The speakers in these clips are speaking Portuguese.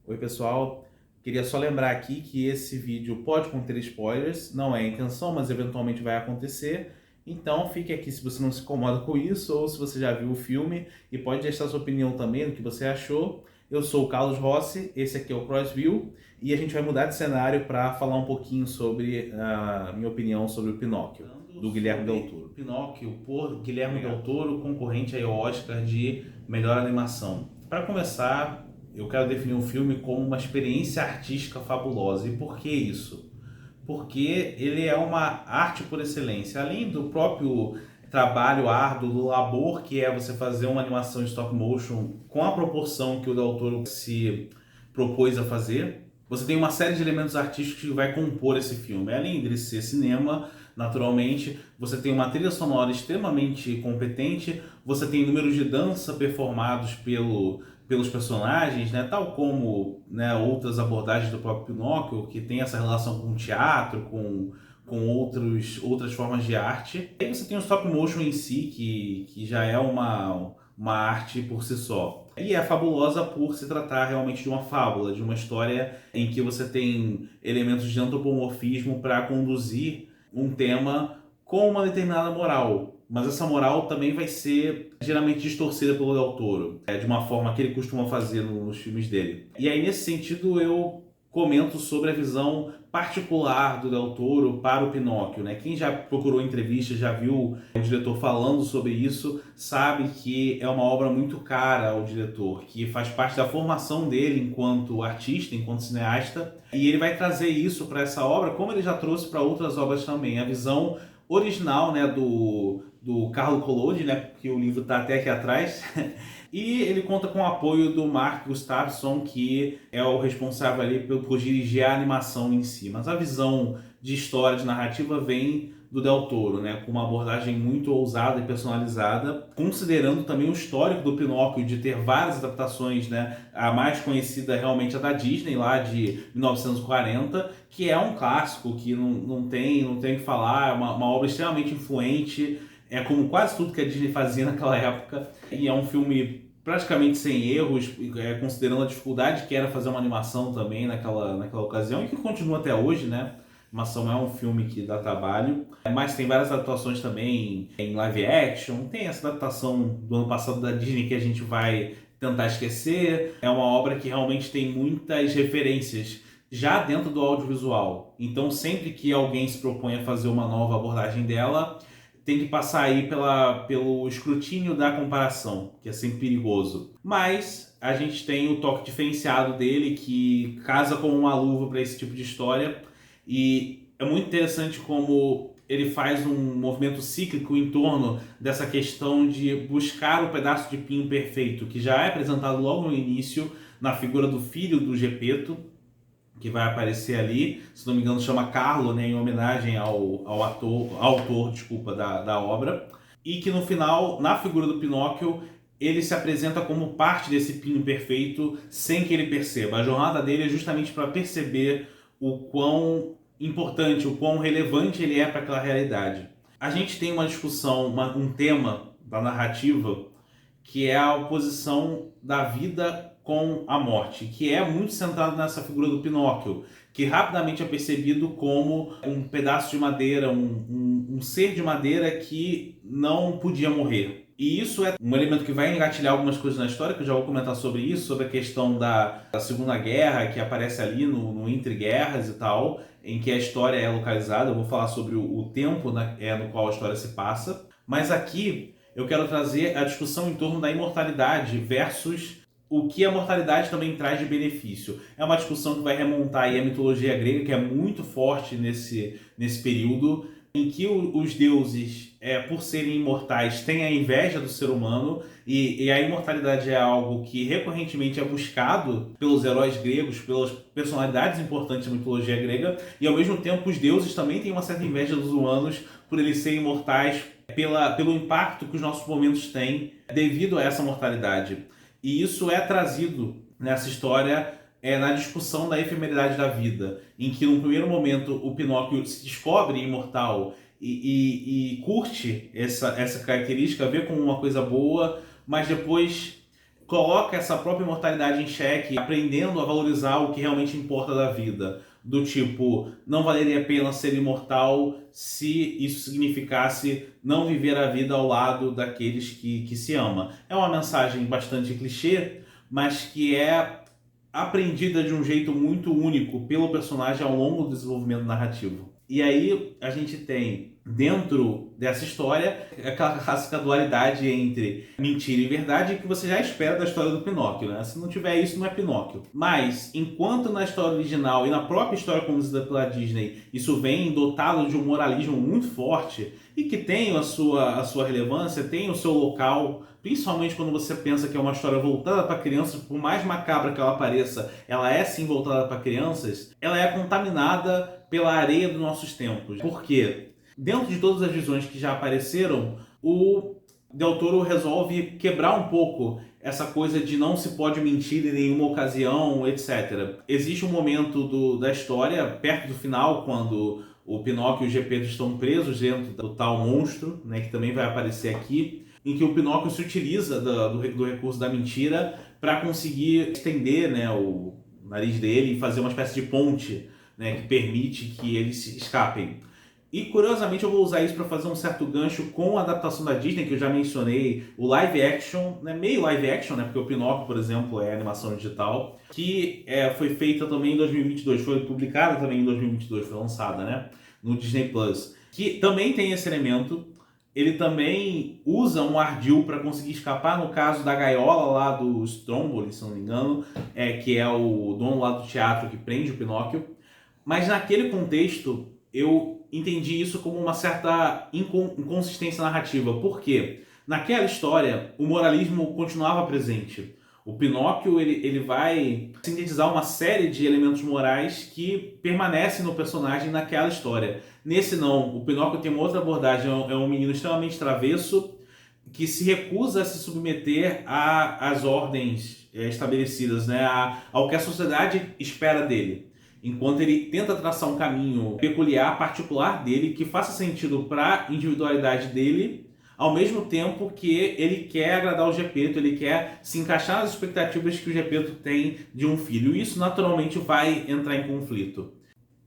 Oi pessoal, queria só lembrar aqui que esse vídeo pode conter spoilers, não é a intenção, mas eventualmente vai acontecer. Então fique aqui se você não se incomoda com isso ou se você já viu o filme e pode deixar sua opinião também do que você achou. Eu sou o Carlos Rossi, esse aqui é o Crossview e a gente vai mudar de cenário para falar um pouquinho sobre a minha opinião sobre o Pinóquio, do Guilherme Del Toro. Pinóquio por Guilherme Del Toro, concorrente aí ao Oscar de melhor animação. Para começar, eu quero definir um filme como uma experiência artística fabulosa. E por que isso? Porque ele é uma arte por excelência. Além do próprio trabalho árduo, do labor que é você fazer uma animação em stop motion com a proporção que o Del Toro se propôs a fazer, você tem uma série de elementos artísticos que vai compor esse filme. Além de ser cinema, naturalmente, você tem uma trilha sonora extremamente competente, você tem números de dança performados pelos personagens, né? Tal como, né, outras abordagens do próprio Pinóquio, que tem essa relação com o teatro, com outras formas de arte. E aí você tem o stop motion em si, que já é uma arte por si só. E é fabulosa por se tratar realmente de uma fábula, de uma história em que você tem elementos de antropomorfismo para conduzir um tema com uma determinada moral. Mas essa moral também vai ser geralmente distorcida pelo Del Toro, de uma forma que ele costuma fazer nos filmes dele. E aí, nesse sentido, eu comento sobre a visão particular do Del Toro para o Pinóquio, né? Quem já procurou entrevistas, já viu o diretor falando sobre isso, sabe que é uma obra muito cara ao diretor, que faz parte da formação dele enquanto artista, enquanto cineasta, e ele vai trazer isso para essa obra, como ele já trouxe para outras obras também, a visão original, né, do Carlo Collodi, né, que o livro está até aqui atrás. E ele conta com o apoio do Mark Gustafsson, que é o responsável ali por dirigir a animação em si. Mas a visão de história, de narrativa, vem do Del Toro, né, com uma abordagem muito ousada e personalizada, considerando também o histórico do Pinóquio de ter várias adaptações, né, a mais conhecida realmente é da Disney, lá de 1940, que é um clássico, que não tem o que falar, é uma obra extremamente influente, é como quase tudo que a Disney fazia naquela época, e é um filme praticamente sem erros, considerando a dificuldade que era fazer uma animação também naquela ocasião, e que continua até hoje, né? A animação é um filme que dá trabalho, mas tem várias adaptações também em live action, tem essa adaptação do ano passado da Disney que a gente vai tentar esquecer, é uma obra que realmente tem muitas referências já dentro do audiovisual, então sempre que alguém se propõe a fazer uma nova abordagem dela, tem que passar aí pelo escrutínio da comparação, que é sempre perigoso. Mas a gente tem o toque diferenciado dele, que casa como uma luva para esse tipo de história. E é muito interessante como ele faz um movimento cíclico em torno dessa questão de buscar o pedaço de pinho perfeito, que já é apresentado logo no início na figura do filho do Gepeto, que vai aparecer ali, se não me engano chama Carlo, né, em homenagem ao autor, desculpa, da obra, e que no final, na figura do Pinóquio, ele se apresenta como parte desse pinho perfeito sem que ele perceba. A jornada dele é justamente para perceber o quão importante, o quão relevante ele é para aquela realidade. A gente tem uma discussão, um tema da narrativa que é a oposição da vida com a morte, que é muito centrado nessa figura do Pinóquio, que rapidamente é percebido como um pedaço de madeira, um ser de madeira que não podia morrer. E isso é um elemento que vai engatilhar algumas coisas na história, que eu já vou comentar sobre isso, sobre a questão da Segunda Guerra, que aparece ali no Entre Guerras e tal, em que a história é localizada. Eu vou falar sobre o tempo, né, no qual a história se passa. Mas aqui eu quero trazer a discussão em torno da imortalidade versus o que a mortalidade também traz de benefício. É uma discussão que vai remontar aí à mitologia grega, que é muito forte nesse período, em que os deuses, por serem imortais, têm a inveja do ser humano, e a imortalidade é algo que recorrentemente é buscado pelos heróis gregos, pelas personalidades importantes da mitologia grega, e ao mesmo tempo os deuses também têm uma certa inveja dos humanos por eles serem imortais, pelo impacto que os nossos momentos têm devido a essa mortalidade. E isso é trazido nessa história na discussão da efemeridade da vida, em que no primeiro momento o Pinóquio se descobre imortal e curte essa característica, vê como uma coisa boa, mas depois coloca essa própria imortalidade em xeque, aprendendo a valorizar o que realmente importa da vida. Do tipo, não valeria a pena ser imortal se isso significasse não viver a vida ao lado daqueles que se ama. É uma mensagem bastante clichê, mas que é aprendida de um jeito muito único pelo personagem ao longo do desenvolvimento narrativo. E aí a gente tem, dentro dessa história, aquela clássica dualidade entre mentira e verdade que você já espera da história do Pinóquio, né? Se não tiver isso, não é Pinóquio. Mas, enquanto na história original e na própria história conduzida pela Disney, isso vem dotado de um moralismo muito forte e que tem a sua relevância, tem o seu local, principalmente quando você pensa que é uma história voltada para crianças, por mais macabra que ela pareça, ela é sim voltada para crianças, ela é contaminada pela areia dos nossos tempos. Por quê? Dentro de todas as visões que já apareceram, o Del Toro resolve quebrar um pouco essa coisa de não se pode mentir em nenhuma ocasião, etc. Existe um momento da história, perto do final, quando o Pinóquio e o Gepeto estão presos dentro do tal monstro, né, que também vai aparecer aqui, em que o Pinóquio se utiliza do recurso da mentira para conseguir estender, né, o nariz dele e fazer uma espécie de ponte, né, que permite que eles se escapem. E curiosamente eu vou usar isso para fazer um certo gancho com a adaptação da Disney, que eu já mencionei, o live action, né, meio live action, né, porque o Pinóquio, por exemplo, é animação digital, que foi feita também em 2022, foi publicada também em 2022, foi lançada, né, no Disney Plus, que também tem esse elemento. Ele também usa um ardil para conseguir escapar, no caso da gaiola lá do Stromboli, se não me engano, que é o dono lá do teatro que prende o Pinóquio. Mas naquele contexto, eu entendi isso como uma certa inconsistência narrativa. Por quê? Naquela história, o moralismo continuava presente. O Pinóquio ele vai sintetizar uma série de elementos morais que permanecem no personagem naquela história. Nesse não, o Pinóquio tem uma outra abordagem, é um menino extremamente travesso que se recusa a se submeter às ordens estabelecidas, né? Ao que a sociedade espera dele. Enquanto ele tenta traçar um caminho peculiar, particular dele, que faça sentido para a individualidade dele, ao mesmo tempo que ele quer agradar o Gepeto, ele quer se encaixar nas expectativas que o Gepeto tem de um filho. E isso naturalmente vai entrar em conflito.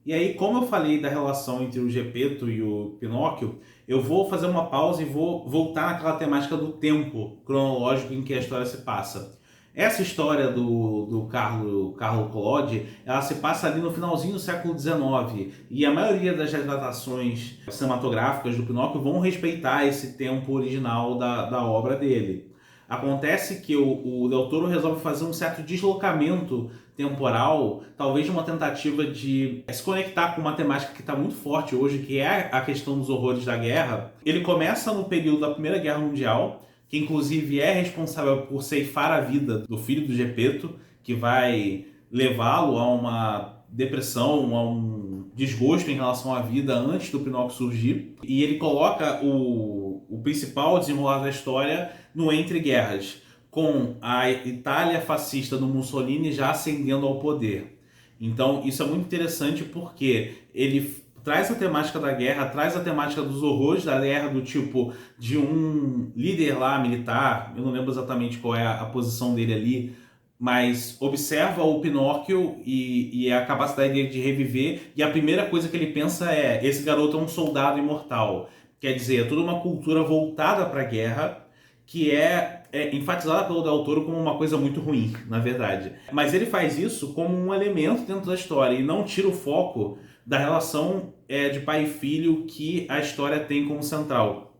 E aí, como eu falei da relação entre o Gepeto e o Pinóquio, eu vou fazer uma pausa e vou voltar naquela temática do tempo cronológico em que a história se passa. Essa história do Carlo Collodi, ela se passa ali no finalzinho do século XIX, e a maioria das retratações cinematográficas do Pinóquio vão respeitar esse tempo original da obra dele. Acontece que o Del Toro resolve fazer um certo deslocamento temporal, talvez uma tentativa de se conectar com uma temática que está muito forte hoje, que é a questão dos horrores da guerra. Ele começa no período da Primeira Guerra Mundial, que inclusive é responsável por ceifar a vida do filho do Gepeto, que vai levá-lo a uma depressão, a um desgosto em relação à vida antes do Pinóquio surgir. E ele coloca o principal desenrolar da história no entre guerras, com a Itália fascista do Mussolini já ascendendo ao poder. Então isso é muito interessante porque ele traz a temática da guerra, traz a temática dos horrores da guerra, do tipo de um líder lá militar, eu não lembro exatamente qual é a posição dele ali, mas observa o Pinóquio e a capacidade dele de reviver, e a primeira coisa que ele pensa é: esse garoto é um soldado imortal. Quer dizer, é toda uma cultura voltada para a guerra, que é enfatizada pelo Del Toro como uma coisa muito ruim, na verdade. Mas ele faz isso como um elemento dentro da história e não tira o foco da relação de pai e filho que a história tem como central.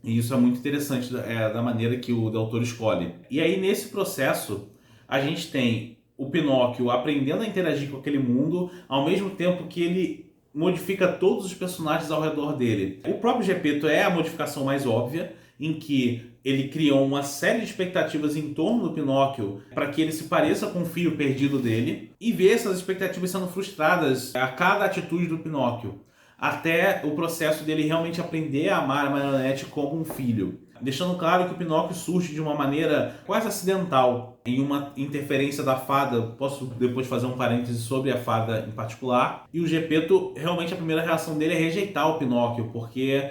E isso é muito interessante da maneira que o Del Toro escolhe. E aí, nesse processo, a gente tem o Pinóquio aprendendo a interagir com aquele mundo, ao mesmo tempo que ele modifica todos os personagens ao redor dele. O próprio Gepeto é a modificação mais óbvia, em que ele criou uma série de expectativas em torno do Pinóquio para que ele se pareça com o filho perdido dele, e ver essas expectativas sendo frustradas a cada atitude do Pinóquio, até o processo dele realmente aprender a amar a marionete como um filho. Deixando claro que o Pinóquio surge de uma maneira quase acidental, em uma interferência da fada. Posso depois fazer um parêntese sobre a fada em particular. E o Gepeto, realmente a primeira reação dele é rejeitar o Pinóquio, porque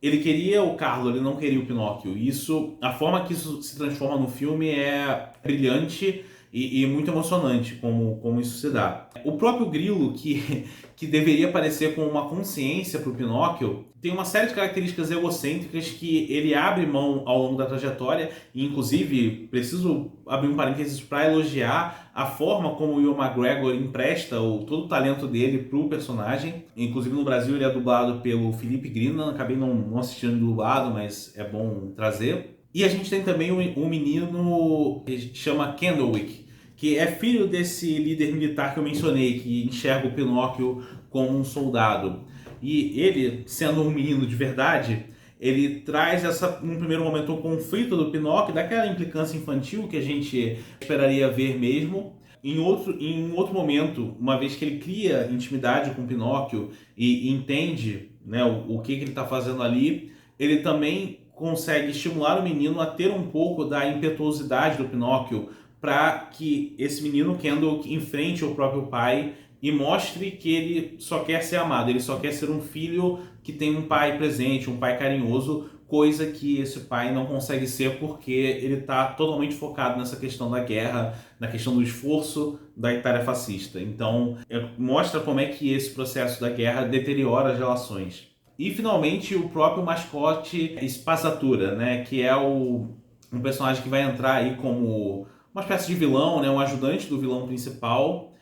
Ele queria o Carlo, ele não queria o Pinóquio. Isso, a forma que isso se transforma no filme é brilhante e muito emocionante como isso se dá. O próprio Grilo, que deveria parecer com uma consciência para o Pinóquio, tem uma série de características egocêntricas que ele abre mão ao longo da trajetória, e inclusive preciso abrir um parênteses para elogiar a forma como o Ewan McGregor empresta todo o talento dele para o personagem. Inclusive no Brasil ele é dublado pelo Felipe Grina, acabei não assistindo dublado, mas é bom trazer. E a gente tem também um menino que chama Candlewick, que é filho desse líder militar que eu mencionei, que enxerga o Pinóquio como um soldado. E ele, sendo um menino de verdade, ele traz num primeiro momento, um conflito do Pinóquio, daquela implicância infantil que a gente esperaria ver mesmo. Em outro momento, uma vez que ele cria intimidade com o Pinóquio e entende, né, o que ele está fazendo ali, ele também consegue estimular o menino a ter um pouco da impetuosidade do Pinóquio, para que esse menino, Kendall, enfrente o próprio pai e mostre que ele só quer ser amado, ele só quer ser um filho que tem um pai presente, um pai carinhoso, coisa que esse pai não consegue ser porque ele está totalmente focado nessa questão da guerra, na questão do esforço da Itália fascista. Então, mostra como é que esse processo da guerra deteriora as relações. E, finalmente, o próprio mascote Spazzatura, né, que é um personagem que vai entrar aí como uma espécie de vilão, né, um ajudante do vilão principal,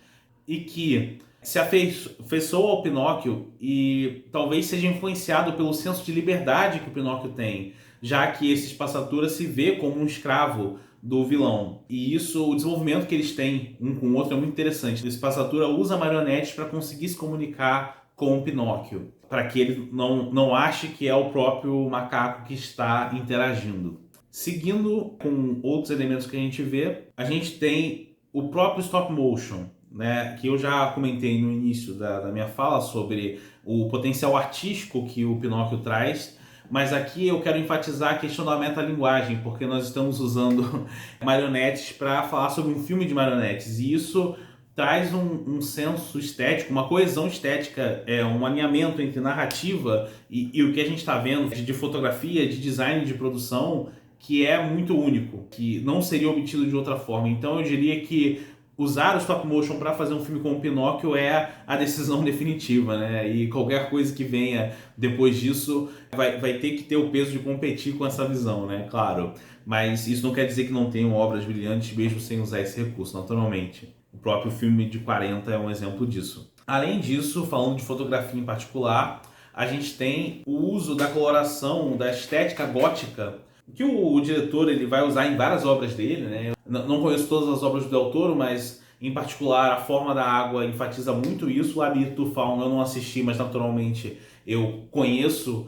e que se afeiçoa ao Pinóquio e talvez seja influenciado pelo senso de liberdade que o Pinóquio tem, já que esse Spazzatura se vê como um escravo do vilão. E isso, o desenvolvimento que eles têm um com o outro é muito interessante. O Spazzatura usa marionetes para conseguir se comunicar com o Pinóquio, para que ele não ache que é o próprio macaco que está interagindo. Seguindo com outros elementos que a gente vê, a gente tem o próprio stop motion, né, que eu já comentei no início da minha fala sobre o potencial artístico que o Pinóquio traz, mas aqui eu quero enfatizar a questão da metalinguagem, porque nós estamos usando marionetes para falar sobre um filme de marionetes, e isso traz um senso estético, uma coesão estética, um alinhamento entre narrativa e o que a gente está vendo de fotografia, de design de produção, que é muito único, que não seria obtido de outra forma. Então eu diria que usar o stop motion para fazer um filme como Pinóquio é a decisão definitiva, né? E qualquer coisa que venha depois disso vai ter que ter o peso de competir com essa visão, né? Claro. Mas isso não quer dizer que não tenham obras brilhantes mesmo sem usar esse recurso, naturalmente. O próprio filme de 40 é um exemplo disso. Além disso, falando de fotografia em particular, a gente tem o uso da coloração, da estética gótica, que o diretor ele vai usar em várias obras dele, né? Não conheço todas as obras do Del Toro, mas em particular a Forma da Água enfatiza muito isso. O Labirinto do Fauno eu não assisti, mas naturalmente eu conheço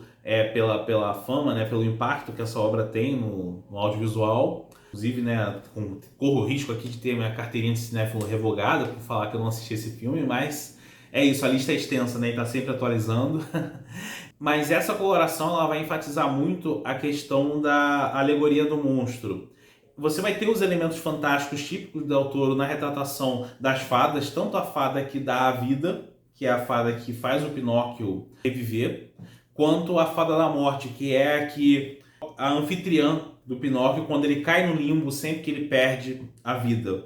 pela fama, né? Pelo impacto que essa obra tem no audiovisual. Inclusive, né, corro o risco aqui de ter minha carteirinha de cinéfilo revogada por falar que eu não assisti esse filme, mas é isso, a lista é extensa, né? E tá sempre atualizando. Mas essa coloração ela vai enfatizar muito a questão da alegoria do monstro. Você vai ter os elementos fantásticos típicos do Del Toro na retratação das fadas, tanto a fada que dá a vida, que é a fada que faz o Pinóquio reviver, quanto a fada da morte, que é a anfitriã do Pinóquio quando ele cai no limbo sempre que ele perde a vida.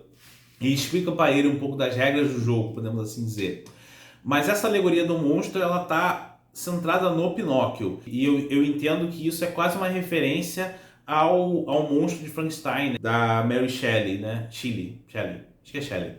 E explica para ele um pouco das regras do jogo, podemos assim dizer. Mas essa alegoria do monstro, ela tá centrada no Pinóquio. E eu entendo que isso é quase uma referência ao monstro de Frankenstein, da Mary Shelley, né? Shelley. Acho que é Shelley.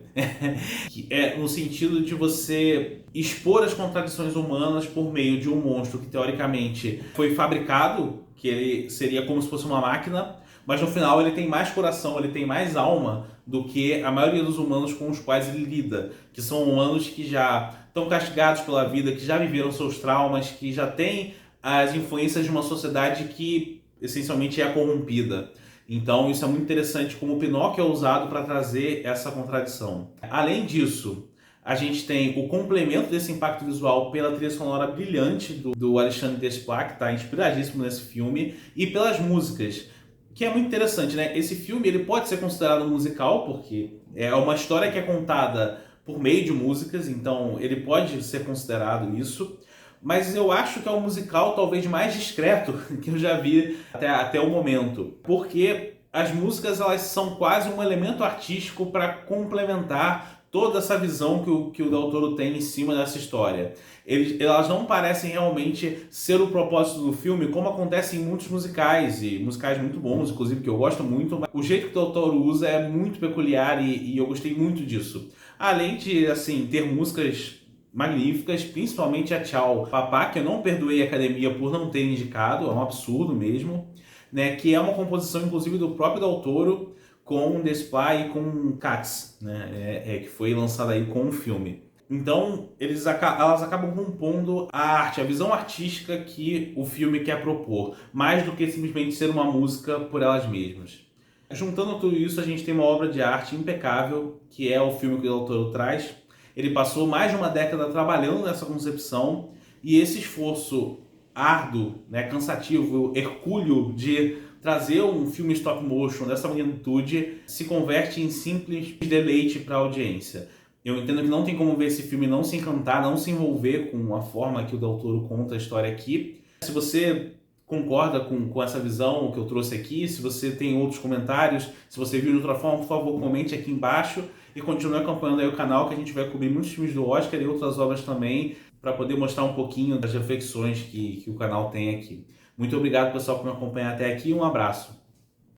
Que é no sentido de você expor as contradições humanas por meio de um monstro que teoricamente foi fabricado, que ele seria como se fosse uma máquina, mas no final ele tem mais coração, ele tem mais alma do que a maioria dos humanos com os quais ele lida, que são humanos que já estão castigados pela vida, que já viveram seus traumas, que já têm as influências de uma sociedade que essencialmente é corrompida. Então isso é muito interessante como o Pinóquio é usado para trazer essa contradição. Além disso, a gente tem o complemento desse impacto visual pela trilha sonora brilhante do Alexandre Desplat, que está inspiradíssimo nesse filme, e pelas músicas, que é muito interessante, né? Esse filme ele pode ser considerado um musical, porque é uma história que é contada por meio de músicas, então ele pode ser considerado isso, mas eu acho que é o musical talvez mais discreto que eu já vi até o momento, porque as músicas elas são quase um elemento artístico para complementar toda essa visão que o Del Toro tem em cima dessa história. Elas não parecem realmente ser o propósito do filme, como acontece em muitos musicais, e musicais muito bons, inclusive, que eu gosto muito, mas o jeito que o Del Toro usa é muito peculiar e eu gostei muito disso. Além de, assim, ter músicas magníficas, principalmente a Tchau Papá, que eu não perdoei a Academia por não ter indicado, é um absurdo mesmo, né, que é uma composição, inclusive, do próprio Del Toro, com The Spy e com Cats, né, que foi lançada aí com o filme. Então, elas acabam compondo a arte, a visão artística que o filme quer propor, mais do que simplesmente ser uma música por elas mesmas. Juntando tudo isso, a gente tem uma obra de arte impecável, que é o filme que o Del Toro traz. Ele passou mais de uma década trabalhando nessa concepção, e esse esforço árduo, né, cansativo, hercúleo de trazer um filme stop motion dessa magnitude se converte em simples deleite para a audiência. Eu entendo que não tem como ver esse filme e não se encantar, não se envolver com a forma que o Del Toro conta a história aqui. Se você concorda com essa visão que eu trouxe aqui, se você tem outros comentários, se você viu de outra forma, por favor, comente aqui embaixo e continue acompanhando aí o canal, que a gente vai cobrir muitos filmes do Oscar e outras obras também, para poder mostrar um pouquinho das reflexões que o canal tem aqui. Muito obrigado, pessoal, por me acompanhar até aqui. Um abraço.